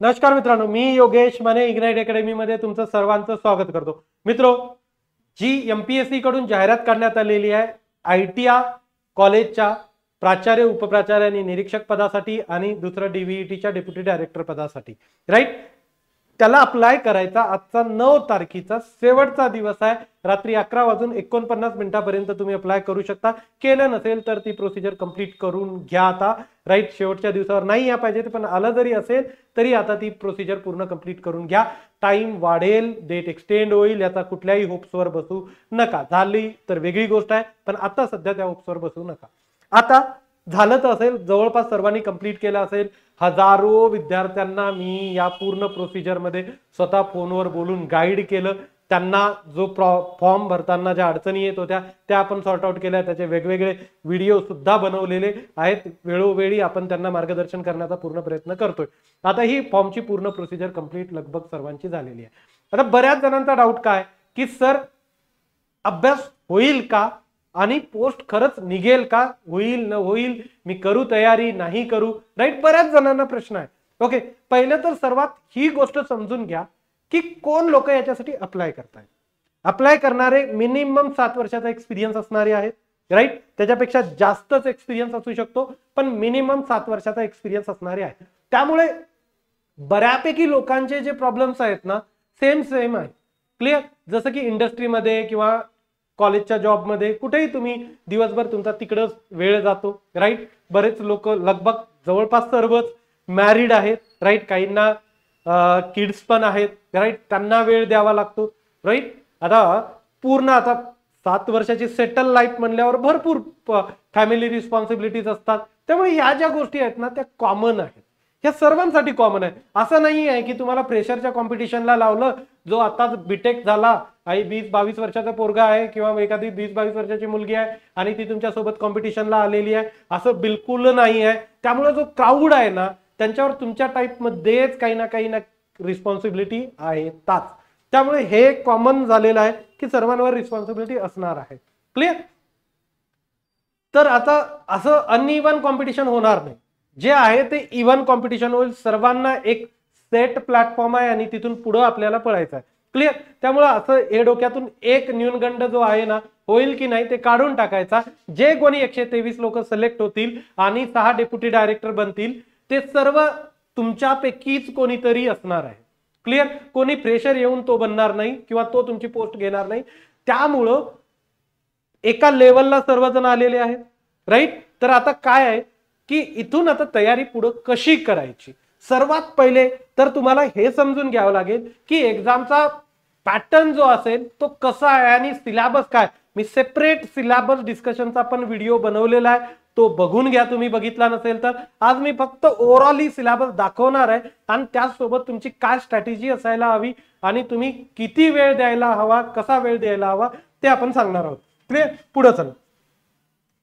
नमस्कार मित्रांनो, मी Yogesh Mane ignite academy मध्ये तुमचं सर्वांचं स्वागत करतो. मित्रो, जी एमपीएससी कडून जाहिरात काढण्यात आलेली आहे आयटीआय कॉलेजच्या प्राचार्य, उपप्राचार्य आणि निरीक्षक पदासाठी आणि दुसरं डीव्हीईटीच्या डेप्युटी डायरेक्टर पदासाठी, राईट. त्याला अप्लाय करायचा आजचा 9 तारखेचा शेवटचा दिवस आहे. रात्री 11:49 तुम्ही अप्लाय करू शकता. केलं नसेल तर ती प्रोसिजर कंप्लीट करून घ्या आता, राईट. शेवटच्या दिवसावर नाही या पाहिजे, पण आलं जरी असेल तरी आता ती प्रोसिजर पूर्ण कंप्लीट करून घ्या. टाइम वाढेल, डेट एक्सटेंड होईल, याचा कुठल्याही होप्सवर बसू नका. झाली तर वेगळी गोष्ट आहे, पण आता सध्या त्या होप्सवर बसू नका. आता झालं तर असेल, जवळपास सर्वांनी कंप्लीट केलं असेल. हजारो विद्यार्थ्यांना मी या पूर्ण प्रोसिजर मध्ये स्वतः फोनवर बोलून गाईड केलं. त्यांना जो फॉर्म भरताना ज्या अडचणी येत होत्या त्या आपण सॉर्ट आउट केल्या. त्याचे वेगवेगळे व्हिडिओ सुद्धा बनवलेले आहेत. वेळोवेळी आपण त्यांना मार्गदर्शन करण्याचा पूर्ण प्रयत्न करतोय. आता ही फॉर्मची पूर्ण प्रोसिजर कंप्लीट लगभग सर्वांची झालेली आहे. आता बऱ्याच जणांचा डाऊट काय की सर, अभ्यास होईल का आणि पोस्ट खरंच निघेल का, होईल न होईल, मी करू तयारी नाही करू, राईट. बऱ्याच जणांना प्रश्न आहे. ओके, पहिलं तर सर्वात ही गोष्ट समजून घ्या की कोण लोक याच्यासाठी अप्लाय करतायत. अप्लाय करणारे मिनिमम 7 वर्षाचा एक्सपिरियन्स असणारे आहेत, राईट. त्याच्यापेक्षा जास्तच एक्सपिरियन्स असू शकतो, पण मिनिमम 7 वर्षाचा एक्सपिरियन्स असणारे आहेत. त्यामुळे बऱ्यापैकी लोकांचे जे प्रॉब्लेम्स आहेत ना, सेम आहे. क्लिअर. जसं की इंडस्ट्रीमध्ये किंवा कॉलेजच्या जॉबमध्ये कुठेही तुम्ही दिवसभर तुमचा तिकडच वेळ जातो, राईट. बरेच लोक, लगभग जवळपास सर्वच मॅरिड आहेत, राईट. काहींना किड्स पण आहेत, राईट. त्यांना वेळ द्यावा लागतो, राईट. आता पूर्ण आता 7 वर्षाची सेटल लाईफ म्हणल्यावर भरपूर फॅमिली रिस्पॉन्सिबिलिटीज असतात. त्यामुळे या ज्या गोष्टी आहेत ना त्या कॉमन आहेत, ह्या सर्वांसाठी कॉमन आहे. असं नाही आहे की तुम्हाला प्रेशरच्या कॉम्पिटिशनला लावलं, जो आता बीटेक झाला, 20-22 वर्षाचा पोरगा आहे किंवा एखादी 20-22 वर्षाची मुलगी आहे आणि ती तुमच्या सोबत कॉम्पिटिशनला आलेली आहे, असं बिलकुल नाही आहे. त्यामुळे जो क्राऊड आहे ना, त्यांच्यावर तुमच्या टाईप मध्येच काही ना रिस्पॉन्सिबिलिटी आहेतच. त्यामुळे हे कॉमन झालेलं आहे की सर्वांवर रिस्पॉन्सिबिलिटी असणार आहे. क्लिअर. तर आता असं अनइव्हन कॉम्पिटिशन होणार नाही. जे आहे ते इव्हन कॉम्पिटिशन होईल. सर्वांना एक सेट प्लॅटफॉर्म आहे आणि तिथून पुढे आपल्याला पळायचं आहे. क्लिअर. त्यामुळे असं हे डोक्यातून एक न्यूनगंड जो आहे ना, होईल की नाही ते काढून टाकायचा. जे कोणी 123 लोक सिलेक्ट होतील आणि 6 डेप्युटी डायरेक्टर बनतील, ते सर्व तुमच्यापैकीच कोणीतरी असणार आहे. क्लिअर. कोणी प्रेशर येऊन तो बनणार नाही किंवा तो तुमची पोस्ट घेणार नाही. त्यामुळं एका लेवलला सर्वजण आलेले आहेत, राईट. तर आता काय आहे की इथून आता तयारी पुढे कशी करायची. सर्वात पहिले तर तुम्हाला हे समजून घ्यावं लागेल की एक्झामचा पॅटर्न जो असेल तो कसा आहे आणि सिलेबस काय. मी सेपरेट सिलेबस डिस्कशनचा पण व्हिडिओ बनवलेला आहे, तो बघून घ्या तुम्ही बघितला नसेल तर. आज मी फक्त ओव्हरऑल सिलेबस दाखवणार आहे आणि त्याचसोबत तुमची काय स्ट्रॅटेजी असायला हवी आणि तुम्ही किती वेळ द्यायला हवा, कसा वेळ द्यायला हवा ते आपण सांगणार आहोत. क्लिअर. पुढे चला.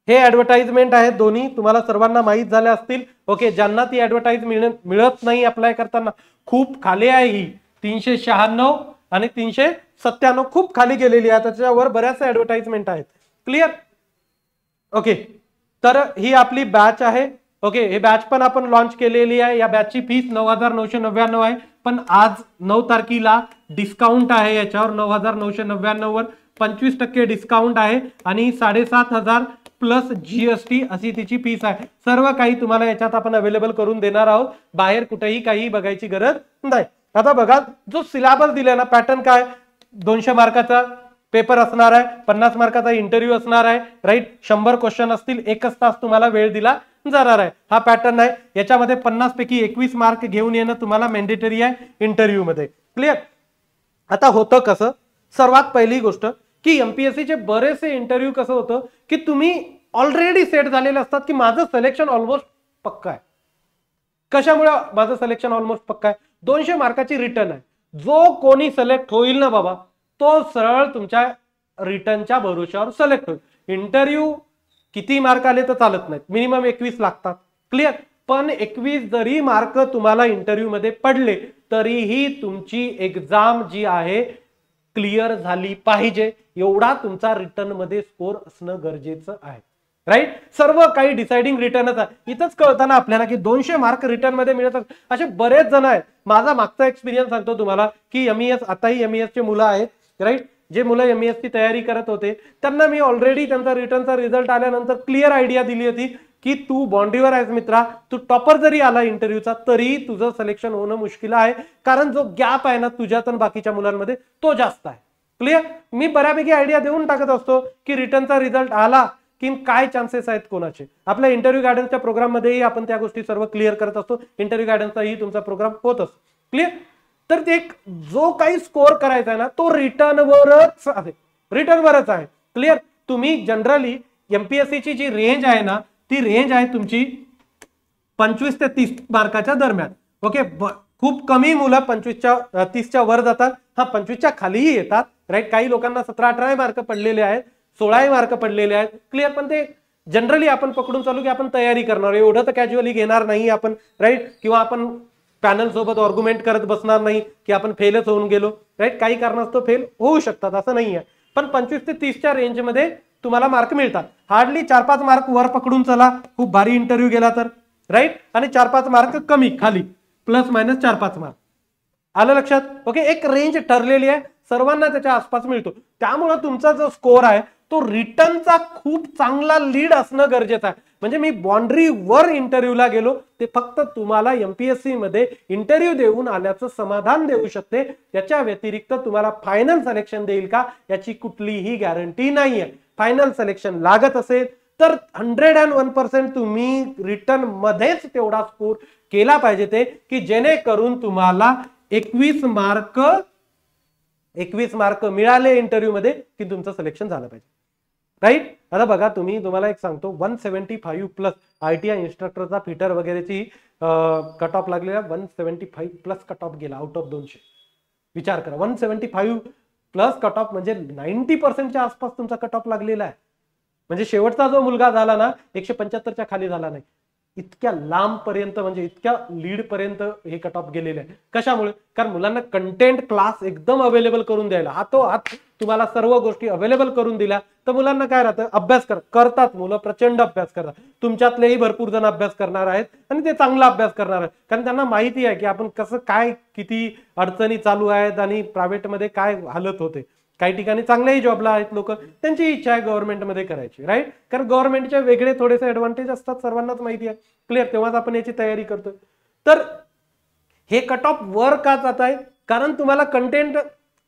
हे ऍडव्हर्टाइजमेंट आहेत दोन्ही, तुम्हाला सर्वांना माहित झाले असतील. ओके, ज्यांना ती ऍडव्हर्टाइज मिळत नाही अप्लाय करताना, खूप खाली आहे ही 396 आणि 397 खूप खाली गेलेली आहे. त्याच्यावर बऱ्याच ऍडव्हर्टाइजमेंट आहेत. क्लिअर. ओके, तर ही आपली बॅच आहे. ओके, हे बॅच पण आपण लॉन्च केलेली आहे. या बॅचची फीस 9,999 आहे, पण आज 9 तारखेला डिस्काउंट आहे याच्यावर. 9,999 वर 25% डिस्काउंट आहे आणि 7,500 प्लस जीएसटी अशी तिची फीस आहे. सर्व काही तुम्हाला याच्यात आपण अवेलेबल करून देणार आहोत. बाहेर कुठेही काही बघायची गरज नाही. आता बघा, जो सिलेबस दिलाय ना, पॅटर्न काय, 200 मार्काचा पेपर असणार आहे, 50 मार्काचा इंटरव्ह्यू असणार आहे, राईट. 100 क्वेश्चन असतील, 1 तास तुम्हाला वेळ दिला जाणार आहे. हा पॅटर्न आहे. याच्यामध्ये 50 पैकी 21 मार्क घेऊन येणं तुम्हाला मॅन्डेटरी आहे इंटरव्ह्यू मध्ये. क्लिअर. आता होतं कसं, सर्वात पहिली गोष्ट की एमपीएससीचे बरेचसे इंटरव्ह्यू कसं होतं की तुम्ही ऑलरेडी सेट झालेले असतात की माझं सिलेक्शन ऑलमोस्ट पक्का आहे. कशामुळे माझं सिलेक्शन ऑलमोस्ट पक्का आहे, 200 मार्काची रिटर्न आहे. जो कोणी सिलेक्ट होईल ना बाबा, तो सरळ तुमच्या रिटर्नच्या भरोशावर सिलेक्ट होईल. इंटरव्ह्यू किती मार्क आले तर चालत नाहीत, मिनिमम 21 लागतात. क्लिअर. पण 21 जरी मार्क तुम्हाला इंटरव्ह्यू मध्ये पडले तरीही तुमची एक्झाम जी आहे क्लिअर झाली पाहिजे. एवढा तुमचा रिटर्न मध्ये स्कोर असणं गरजेचं आहे, राईट. सर्व काही डिसाइडिंग रिटर्नच आहे. इथंच कळतं ना आपल्याला की 200 मार्क रिटर्न मध्ये मिळतात. असे बरेच जण आहेत. माझा मागचा एक्सपिरियन्स सांगतो तुम्हाला की एमईएस, आताही एमईएस चे मुलं आहेत राईट, जे मुलं एमईएस ची तयारी करत होते त्यांना मी ऑलरेडी त्यांचा रिटर्नचा रिझल्ट आल्यानंतर क्लिअर आयडिया दिली होती की तू बाउंड्रीवर आहेस मित्रा, तू टॉपर जरी आला इंटरव्ह्यूचा तरी तुझं सिलेक्शन होणं मुश्किल आहे, कारण जो गॅप आहे ना तुझ्यात आणि बाकीच्या मुलांमध्ये तो जास्त आहे. क्लिअर. मी बऱ्यापैकी आयडिया देऊन टाकत असतो की रिटर्नचा रिझल्ट आला की काय चान्सेस आहेत कोणाचे. आपल्या इंटरव्ह्यू गायडन्सच्या प्रोग्राम मध्येही आपण त्या गोष्टी सर्व क्लिअर करत असतो. इंटरव्ह्यू गायडन्सचाही तुमचा प्रोग्राम होत असतो. क्लिअर. तर ते जो काही स्कोअर करायचा आहे ना तो रिटर्नवरच आहे, रिटर्नवरच आहे. क्लिअर. तुम्ही जनरली एमपीएससी ची जी रेंज आहे ना ती रेंज आहे तुमची 25 ते 30 मार्काच्या दरम्यान. ओके. खूप कमी मुलं 25च्या 30च्या वर जातात. हा 25च्या खालीही येतात राईट. काही लोकांना 17-18 मार्क पडलेले आहेत, 16 मार्क पडलेले आहेत. क्लिअर. पण ते जनरली आपण पकडून चालू की आपण तयारी करणार, एवढं तर कॅज्युअली घेणार नाही आपण राईट. किंवा आपण पॅनल सोबत आर्ग्युमेंट करत बसणार नाही की आपण फेलच होऊन गेलो राईट. काही कारणास्तव फेल होऊ शकतात असं नाही आहे. पण 25 ते 30च्या रेंजमध्ये तुम्हाला मार्क मिळतात. हार्डली 4-5 मार्क वर पकडून चला खूप भारी इंटरव्ह्यू गेला तर राईट. आणि 4-5 मार्क कमी खाली, प्लस मायनस 4-5 मार्क. आलं लक्षात. ओके. एक रेंज ठरलेली आहे, सर्वांना त्याच्या आसपास मिळतो. त्यामुळे तुमचा जो स्कोअर आहे तो रिटर्नचा खूप चांगला लीड असणं गरजेचं आहे. म्हणजे मी बाउंड्रीवर इंटरव्ह्यूला गेलो ते फक्त तुम्हाला एमपीएससी मध्ये इंटरव्ह्यू देऊन आल्याचं समाधान देऊ शकते. त्याच्या व्यतिरिक्त तुम्हाला फायनल सिलेक्शन देईल का याची कुठलीही गॅरंटी नाहीये. फायनल सिलेक्शन लागत असेल तर 101% तुम्ही रिटर्न मध्येच तेवढा स्कोर केला पाहिजे ते की जेणेकरून तुम्हाला 21 मार्क मिळाले इंटरव्ह्यू मध्ये की तुमचं सिलेक्शन झालं पाहिजे राईट. आता बघा तुम्हाला एक सांगतो 175 प्लस आयटीआय इन्स्ट्रक्टरचा फिटर वगैरेची कट ऑफ लागलेला 175 प्लस कट ऑफ गेला आउट ऑफ 200. विचार करा 175 प्लस कट ऑफ म्हणजे 90%च्या आसपास तुमचा कट ऑफ लागलेला आहे. म्हणजे शेवटचा जो मुलगा झाला ना 175च्या खाली झाला नाही. इतक्या लांब पर्यंत म्हणजे इतक्या लीड पर्यंत हे कट ऑफ गेलेले आहे. कशामुळे? कारण मुलांना कंटेंट क्लास एकदम अवेलेबल करून द्यायला, हातोहात तुम्हाला सर्व गोष्टी अवेलेबल करून दिल्या तर मुलांना काय राहतं, अभ्यास करतात मुलं, प्रचंड अभ्यास करतात. तुमच्यातलेही भरपूर जण अभ्यास करणार आहेत आणि ते चांगला अभ्यास करणार आहेत, कारण त्यांना माहिती आहे की आपण कसं काय किती अडचणी चालू आहेत आणि प्रायव्हेटमध्ये काय हालत होते. काही ठिकाणी चांगल्याही जॉबला आहेत लोक, त्यांची इच्छा आहे गव्हर्नमेंटमध्ये करायची राईट. कारण गव्हर्नमेंटचे वेगळे थोडेसे ऍडव्हान्टेज असतात, सर्वांनाच माहिती आहे. क्लिअर. तेव्हाच आपण याची तयारी करतोय. तर हे कट ऑफ वर का जात आहे? कारण तुम्हाला कंटेंट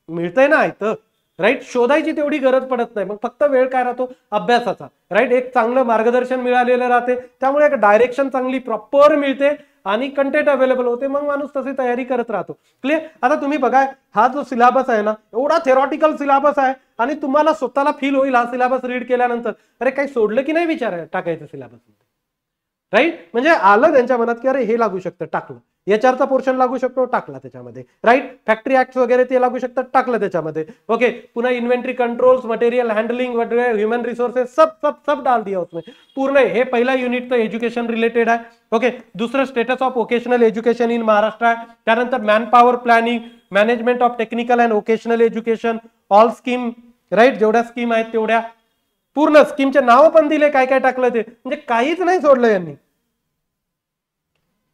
मिळतंय ना इथं राईट. शोधायची तेवढी गरज पडत नाही. मग फक्त वेळ काय राहतो अभ्यासाचा राईट. एक चांगलं मार्गदर्शन मिळालेलं राहते, त्यामुळे एक डायरेक्शन चांगली प्रॉपर मिळते आणि कंटेंट अवेलेबल होते. मग माणूस तशी तयारी करत राहतो. क्लिअर. आता तुम्ही बघा हा जो सिलेबस आहे ना एवढा थेरॉटिकल सिलेबस आहे आणि तुम्हाला स्वतःला फील होईल हा सिलेबस रीड केल्यानंतर अरे काही सोडलं की नाही विचार टाकायचं सिलेबस राईट. म्हणजे आलं त्यांच्या मनात की अरे हे लागू शकतं, टाकलं. एचआरचा पोर्शन लागू शकतो, टाकला त्याच्यामध्ये राईट. फॅक्टरी ऍक्ट वगैरे ते लागू शकतात, टाकलं त्याच्यामध्ये. ओके. पुन्हा इन्व्हेंटरी कंट्रोल्स, मटेरियल हँडलिंग वगैरे, ह्युमन रिसोर्सेस सब डाल दिया उसमें पूर्ण. हे पहिला युनिट तर एज्युकेशन रिलेटेड आहे. ओके. दुसरं status of vocational education in Maharashtra आहे. त्यानंतर man power planning, management of technical and vocational education, all scheme right. जेवढ्या स्कीम आहेत तेवढ्या पूर्ण स्कीमचे नाव पण दिले, काय काय टाकलं ते, म्हणजे काहीच नाही सोडलं यांनी.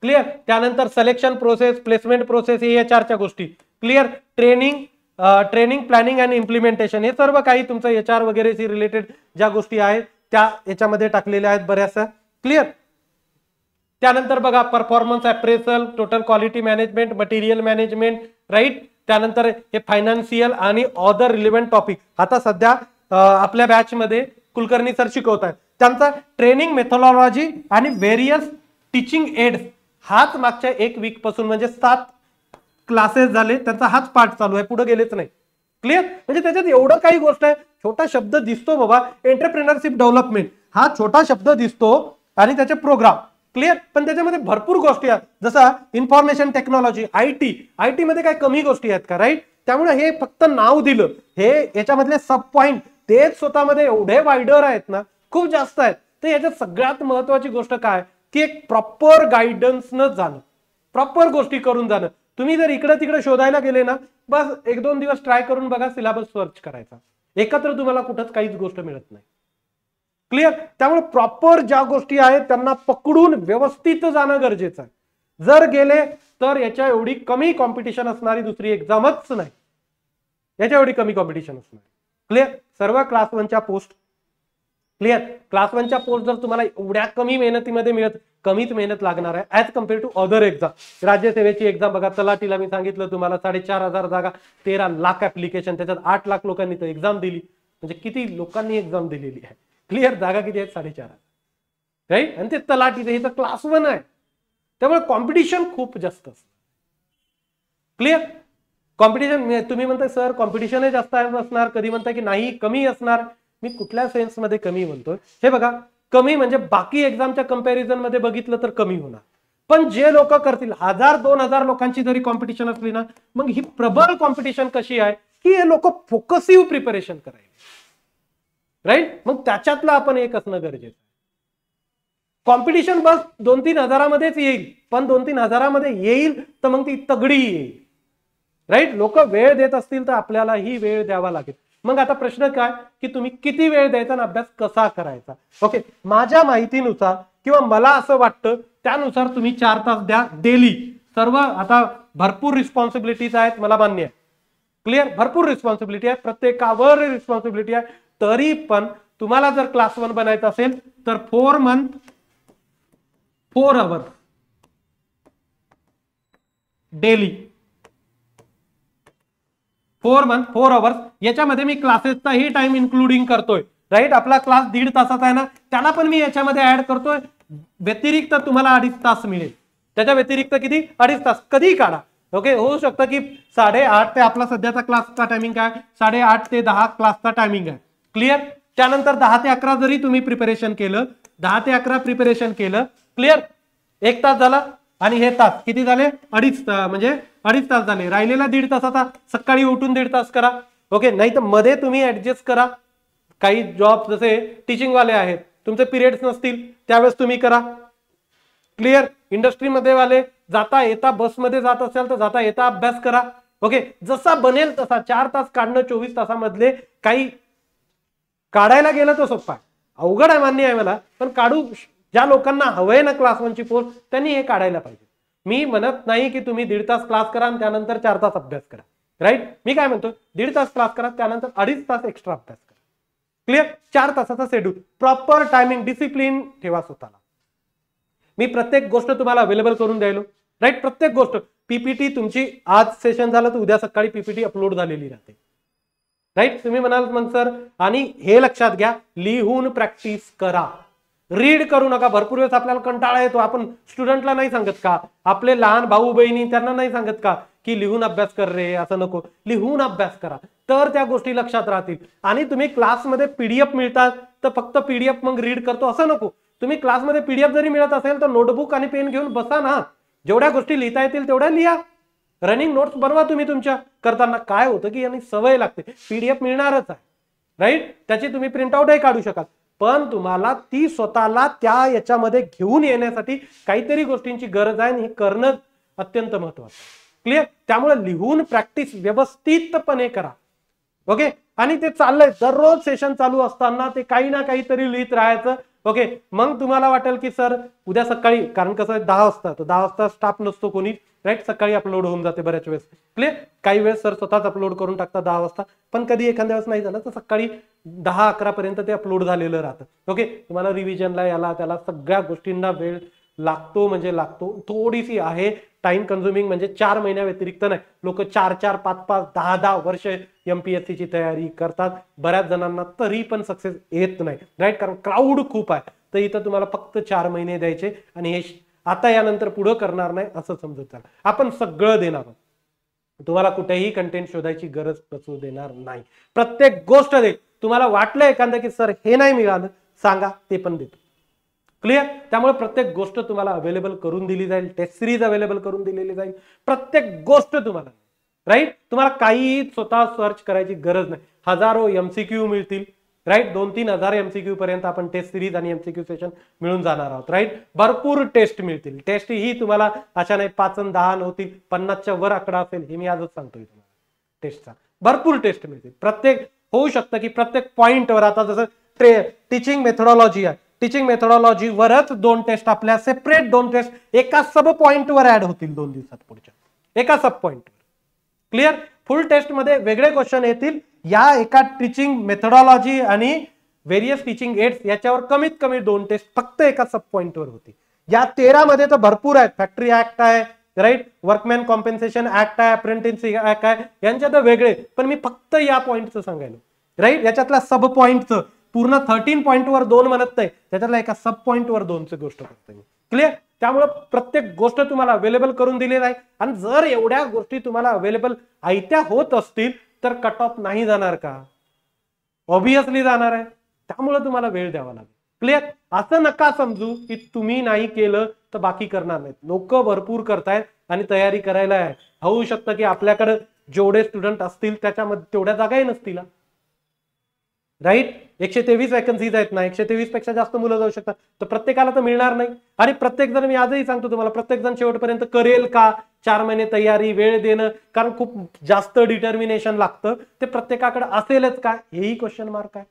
क्लिअर. त्यानंतर सिलेक्शन प्रोसेस, प्लेसमेंट प्रोसेस, हे एचआरच्या गोष्टी. Clear. Training planning and implementation, हे सर्व काही तुमचं एचआर वगैरेशी रिलेटेड ज्या गोष्टी आहेत त्या याच्यामध्ये टाकलेल्या आहेत बऱ्याचशा. क्लिअर. त्यानंतर बघा performance appraisal, total quality management, material management right. त्यानंतर हे फायनान्शियल आणि अदर रिलेव्हंट टॉपिक. आता सध्या आपल्या बॅच मध्ये कुलकर्णी सर शिकवत आहेत, त्यांचा ट्रेनिंग मेथोडॉलॉजी आणि व्हेरियस टीचिंग एड्स हाच मागच्या 1 वीक पासून म्हणजे 7 क्लासेस झाले, त्यांचा हाच पार्ट चालू आहे, पुढे गेलेच नाही. क्लिअर. म्हणजे त्याच्यात एवढं काही गोष्ट आहे. छोटा शब्द दिसतो बाबा एंटरप्रेनरशिप डेव्हलपमेंट, हा छोटा शब्द दिसतो आणि त्याचे प्रोग्राम. क्लिअर. पण त्याच्यामध्ये भरपूर गोष्टी आहेत, जसं इन्फॉर्मेशन टेक्नॉलॉजी, आयटी मध्ये काही कमी गोष्टी आहेत का राईट. त्यामुळे हे फक्त नाव दिलं, हे याच्यामधले सब पॉइंट तेच स्वतःमध्ये एवढे वायडर आहेत ना, खूप जास्त आहेत. तर याच्यात सगळ्यात महत्वाची गोष्ट काय की एक प्रॉपर गायडन्स न जाणं, प्रॉपर गोष्टी करून जाणं. तुम्ही जर इकडे तिकडे शोधायला गेले ना, बस 1-2 दिवस ट्राय करून बघा, सिलेबस सर्च करायचा, एकत्र तुम्हाला कुठंच काहीच गोष्ट मिळत नाही. क्लिअर? त्यामुळे प्रॉपर ज्या गोष्टी आहेत त्यांना पकडून व्यवस्थित जाणं गरजेचं आहे. जर गेले तर याच्या एवढी कमी कॉम्पिटिशन असणारी दुसरी एक्झामच नाही, याच्या एवढी कमी कॉम्पिटिशन असणार. क्लिअर? सर्व क्लास 1च्या पोस्ट क्लिअर. क्लास 1च्या पोस्ट जर तुम्हाला एवढ्या कमी मेहनतीमध्ये मिळत, कमीच मेहनत लागणार आहे as compare to other exam. राज्यसेवेची एक्झाम बघा, तलाठीला मी सांगितलं तुम्हाला 4,500 जागा, 13 लाख ऍप्लिकेशन, त्याच्यात 8 लाख लोकांनी तर एक्झाम दिली. म्हणजे किती लोकांनी एक्झाम दिलेली आहे. क्लिअर? जागा किती आहेत? 4,500, राईट? आणि ते तलाठीचे, हे तर क्लास 1 आहे. त्यामुळे कॉम्पिटिशन खूप जास्त असतं. क्लिअर? कॉम्पिटिशन, तुम्ही म्हणताय सर कॉम्पिटिशन जास्त असणार, कधी म्हणताय की नाही कमी असणार. मी कुठल्या सेन्स मध्ये कमी म्हणतोय? हे बघा, कमी म्हणजे बाकी एक्झामच्या कंपॅरिझन मध्ये बघितलं तर कमी होणार. पण जे लोक करतील, 1,000-2,000 लोकांची जरी कॉम्पिटिशन असली ना, मग ही प्रबळ कॉम्पिटिशन कशी आहे की हे लोक फोकसिव्ह प्रिपरेशन करायचे, राईट? मग त्याच्यातलं आपण एक असणं गरजेचं आहे. कॉम्पिटिशन बस 2-3 हजारामध्येच येईल, पण 2-3 हजारामध्ये येईल तर मग ती तगडी येईल, राईट? लोक वेळ देत असतील तर आपल्यालाही वेळ द्यावा लागेल. मग आता प्रश्न काय की तुम्ही किती वेळ द्यायचा आणि अभ्यास कसा करायचा. ओके, माझ्या माहितीनुसार किंवा मला असं वाटतं त्यानुसार तुम्ही 4 तास द्या डेली. सर्व आता भरपूर रिस्पॉन्सिबिलिटीज आहेत, मला मान्य आहे. क्लिअर? भरपूर रिस्पॉन्सिबिलिटी आहे, प्रत्येकावर रिस्पॉन्सिबिलिटी आहे. तरी पण तुम्हाला जर क्लास 1 बनायचं असेल तर 4 month 4 hours daily, 4 month 4 hours. याच्यामध्ये मी क्लासेसचाही टाइम इन्क्लुडिंग करतोय, राईट? आपला क्लास 1.5 तासाचा आहे ना, त्याला पण मी याच्यामध्ये ऍड करतोय. व्यतिरिक्त तुम्हाला 2.5 तास मिळेल. त्याच्या व्यतिरिक्त किती? 2.5 तास कधी काढा. ओके, होऊ शकतं की 8:30 ते आपला सध्याचा क्लासचा टायमिंग काय, 8:30 ते 10 क्लासचा टायमिंग आहे. क्लिअर? त्यानंतर 10 ते 11 जरी तुम्ही प्रिपरेशन केलं, 10 ते 11 प्रिपरेशन केलं, क्लिअर? 1 तास झाला. आणि हे तास किती झाले? 2.5 तास, म्हणजे 2.5 तास झाले. राहिलेला 1.5 तासाचा सकाळी उठून 1.5 तास करा. ओके, नाही तर मध्ये तुम्ही ऍडजस्ट करा. काही जॉब जसे टीचिंग वाले आहेत, तुमचे पिरियड्स नसतील त्यावेळेस तुम्ही करा. क्लिअर? इंडस्ट्रीमध्ये वाले जाता येता बसमध्ये जात असेल तर जाता येता अभ्यास करा. ओके, जसा बनेल तसा 4 तास काढणं 24 तासामधले काही काढायला गेलं तर सोपं आहे. अवघड आहे, मान्य आहे मला, पण काढू. ज्या लोकांना हवंय ना क्लास 1ची पोस्ट त्यांनी हे काढायला पाहिजे. मी म्हणत नाही की तुम्ही 1.5 तास क्लास करा आणि त्यानंतर 4 तास अभ्यास करा, राईट? मी काय म्हणतो, 1.5 तास क्लास करा, त्यानंतर 2.5 तास एक्स्ट्रा अभ्यास करा. क्लिअर? 4 तासाचा शेड्यूल, प्रॉपर टायमिंग, डिसिप्लिन ठेवा स्वतःला. मी प्रत्येक गोष्ट तुम्हाला अवेलेबल करून द्यायलो, राईट? प्रत्येक गोष्ट. पीपीटी तुमची आज सेशन झालं तर उद्या सकाळी पीपीटी अपलोड झालेली राहते, राईट? तुम्ही म्हणाल मग सर, आणि हे लक्षात घ्या, लिहून प्रॅक्टिस करा, रीड करू नका. भरपूर वेळेस आपल्याला कंटाळा येतो. आपण स्टुडंटला नाही सांगत का, आपले लहान भाऊ बहिणी त्यांना नाही सांगत का की लिहून अभ्यास कर रे, असं नको. लिहून अभ्यास करा तर त्या गोष्टी लक्षात राहतील. आणि तुम्ही क्लासमध्ये पीडीएफ मिळतात तर फक्त पीडीएफ मग रीड करतो असं नको. तुम्ही क्लासमध्ये पीडीएफ जरी मिळत असेल तर नोटबुक आणि पेन घेऊन बसा ना. जेवढ्या गोष्टी लिहिता येतील तेवढ्या लिहा. रनिंग नोट्स बनवा तुम्ही तुमच्या करताना. काय होतं की यांनी सवय लागते, पीडीएफ मिळणारच आहे, राईट? त्याची तुम्ही प्रिंटआउटही काढू शकाल, पण तुम्हाला ती स्वतःला त्या याच्यामध्ये घेऊन येण्यासाठी काहीतरी गोष्टींची गरज आहे आणि हे करणं अत्यंत महत्वाचं. क्लिअर? त्यामुळे लिहून प्रॅक्टिस व्यवस्थितपणे करा. ओके, आणि ते चाललंय दररोज सेशन चालू असताना ते काही ना काहीतरी लिहित राहायचं. ओके, मग तुम्हाला वाटेल की सर उद्या सकाळी, कारण कसं आहे 10 वाजता, तर 10 वाजता स्टाफ नसतो कोणी, राईट? सकाळी अपलोड होऊन जाते बऱ्याच वेळेस. क्लिअर? काही वेळेस सर स्वतःच अपलोड करून टाकतात 10 वाजता, पण कधी एखाद्या वेळेस नाही झालं तर सकाळी 10-11 पर्यंत ते अपलोड झालेलं राहतं. ओके, तुम्हाला रिव्हिजनला याला त्याला सगळ्या गोष्टींना वेळ लागतो, म्हणजे लागतो. थोडीशी आहे टाइम कन्झ्युमिंग, म्हणजे 4 महिन्या व्यतिरिक्त नाही. लोक 4-4, 5-5, 10-10 वर्ष एमपीएससी ची तयारी करतात. बऱ्याच जणांना तरी पण सक्सेस येत नाही, राईट? कारण क्राऊड खूप आहे. तर इथं तुम्हाला फक्त 4 महिने द्यायचे आणि हे आता यानंतर पुढे करणार नाही असं समजत चाला. आपण सगळं देणार आहोत. तुम्हाला कुठेही कंटेंट शोधायची गरज पसू देणार नाही. प्रत्येक गोष्ट देईल. तुम्हाला वाटलं एखादं की सर हे नाही मिळालं, सांगा, ते पण देतो. क्लिअर? त्यामुळे प्रत्येक गोष्ट तुम्हाला अवेलेबल करून दिली जाईल. टेस्ट सिरीज अवेलेबल करून दिलेली जाईल. प्रत्येक गोष्ट तुम्हाला, राईट? तुम्हाला काही स्वतः सर्च करायची गरज नाही. हजारो एमसीक्यू मिळतील, राईट? 2-3 हजार एमसीक्यू पर्यंत आपण टेस्ट सिरीज आणि एमसीक्यू सेशन मिळून जाणार आहोत, राईट? भरपूर टेस्ट मिळतील. टेस्ट ही तुम्हाला अशा नाही 5 आणि 10 नव्हतील, 50च्या वर आकडा असेल, हे मी आजच सांगतोय तुम्हाला. टेस्टचा भरपूर टेस्ट मिळतील. प्रत्येक होऊ शकतं की प्रत्येक पॉइंटवर, आता जसं टीचिंग मेथोडॉलॉजी आहे, टीचिंग मेथोडॉलॉजी वरच 2 टेस्ट आपल्या सेपरेट 2 टेस्ट एका सब पॉइंटवर ऍड होतील 2 दिवसात पुढच्या एका सब पॉइंटवर. क्लिअर. फुल टेस्ट मध्ये वेगळे क्वेश्चन येतील. या एका टीचिंग मेथोडॉलॉजी आणि व्हेरियस टीचिंग एड्स याच्यावर कमीत कमी 2 टेस्ट फक्त एका सब पॉइंटवर होती. या 13 मध्ये तर भरपूर आहेत. फॅक्टरी ऍक्ट आहे, राईट, वर्कमॅन कॉम्पेन्सेशन ऍक्ट आहे, अप्रेंटिस ऍक्ट आहे, यांच्यात वेगळे, पण मी फक्त या पॉइंटचं सांगायला, राईट. याच्यातल्या सब पॉइंटचं पूर्ण 13 पॉइंटवर 2 म्हणत नाही, त्याच्यातल्या एका सब पॉइंटवर 2ची गोष्ट करतोय मी. क्लिअर. त्यामुळे प्रत्येक गोष्ट तुम्हाला अवेलेबल करून दिलेली आहे. आणि जर एवढ्या गोष्टी तुम्हाला अवेलेबल आयत्या होत असतील तर कट ऑफ नाही जाणार का? ऑब्विसली जाणार आहे. त्यामुळे तुम्हाला वेळ द्यावा लागेल. क्लिअर. असं नका समजू की तुम्ही नाही केलं तर बाकी करणार नाहीत. लोक भरपूर करतायत आणि तयारी करायला आहे. होऊ शकतं की आपल्याकडे जेवढे स्टुडंट असतील त्याच्यामध्ये तेवढ्या जागाही नसतील, राईट. 123 वॅकन्सीज आहेत ना, 123 पेक्षा जास्त मुलं जाऊ शकतात, तर प्रत्येकाला तर मिळणार नाही. आणि प्रत्येक जण, मी आजही सांगतो तुम्हाला, प्रत्येक जण शेवटपर्यंत करेल का? 4 महिने तयारी, वेळ देणं, कारण खूप जास्त डिटर्मिनेशन लागतं, ते प्रत्येकाकडे असेलच का, हेही क्वेश्चन मार्क आहे.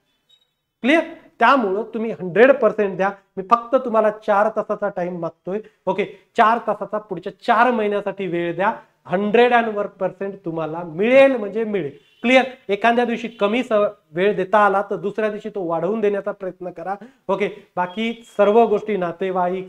क्लिअर. त्यामुळं तुम्ही 100% द्या. मी फक्त तुम्हाला 4 तासाचा टाइम मागतोय. ओके, 4 तासाचा पुढच्या 4 महिन्यासाठी वेळ द्या. 101% तुम्हाला मिळेल म्हणजे मिळेल. क्लिअर. एखाद्या दिवशी कमी वेळ देता आला तर दुसऱ्या दिवशी तो वाढवून देण्याचा प्रयत्न करा. ओके. बाकी सर्व गोष्टी, नातेवाईक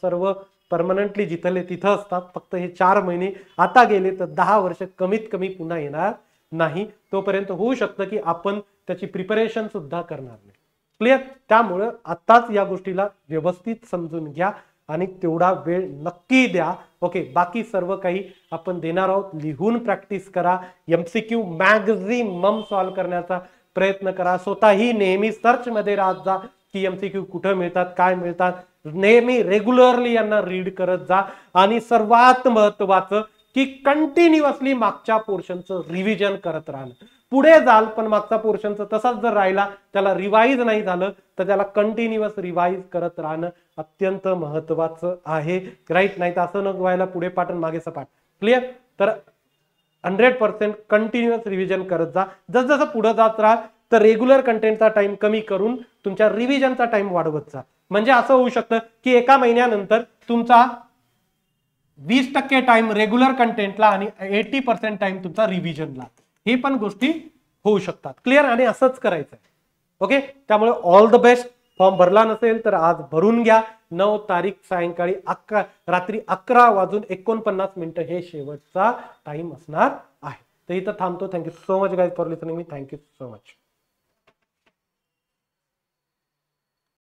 सर्व परमनंटली जिथले तिथं असतात. फक्त हे 4 महिने आता गेले तर 10 वर्ष कमीत कमी पुन्हा येणार नाही. तोपर्यंत होऊ शकतं की आपण त्याची प्रिपरेशन सुद्धा करणार नाही. क्लिअर. त्यामुळं आताच या गोष्टीला व्यवस्थित समजून घ्या आणि तेवढा वेळ नक्की द्या. ओके. बाकी सर्व काही आपण देणार आहोत. लिहून प्रॅक्टिस करा. MCQ मॅक्झिमम सॉल्व्ह करण्याचा प्रयत्न करा. स्वतःही नेहमी सर्च मध्ये राहत जा की MCQ कुठं मिळतात, काय मिळतात. नेहमी रेग्युलरली यांना रीड करत जा. आणि सर्वात महत्वाचं की कंटिन्युअसली मागच्या पोर्शनचं रिव्हिजन करत राहणं. पुढे जाल पण मागचा पोर्शनचं तसाच जर राहिला, त्याला रिवाइज नाही झालं तर त्याला कंटिन्युअस रिवाइज करत राहणं अत्यंत महत्वाचं आहे, राईट. नाही तर असं न व्हायला पुढे पाठ आणि मागे सपाट. क्लिअर. तर 100% कंटिन्युअस रिव्हिजन करत जा. जसं पुढे जात राहा तर रेग्युलर कंटेंटचा टाइम कमी करून तुमच्या रिव्हिजनचा टाइम वाढवत जा. म्हणजे असं होऊ शकतं की एका महिन्यानंतर तुमचा 20% टाइम रेग्युलर कंटेंटला आणि 80% टाइम तुमचा रिव्हिजनला, हे पण गोष्टी होऊ शकतात. क्लिअर. आणि असंच करायचं आहे. ओके. त्यामुळे ऑल द बेस्ट. फॉर्म भरला नसेल तर आज भरून घ्या. 9 तारीख सायंकाळी रात्री 11:49 हे शेवटचा टाइम असणार आहे. तर इथं थांबतो. Thank you so much guys for listening me. Thank you so much.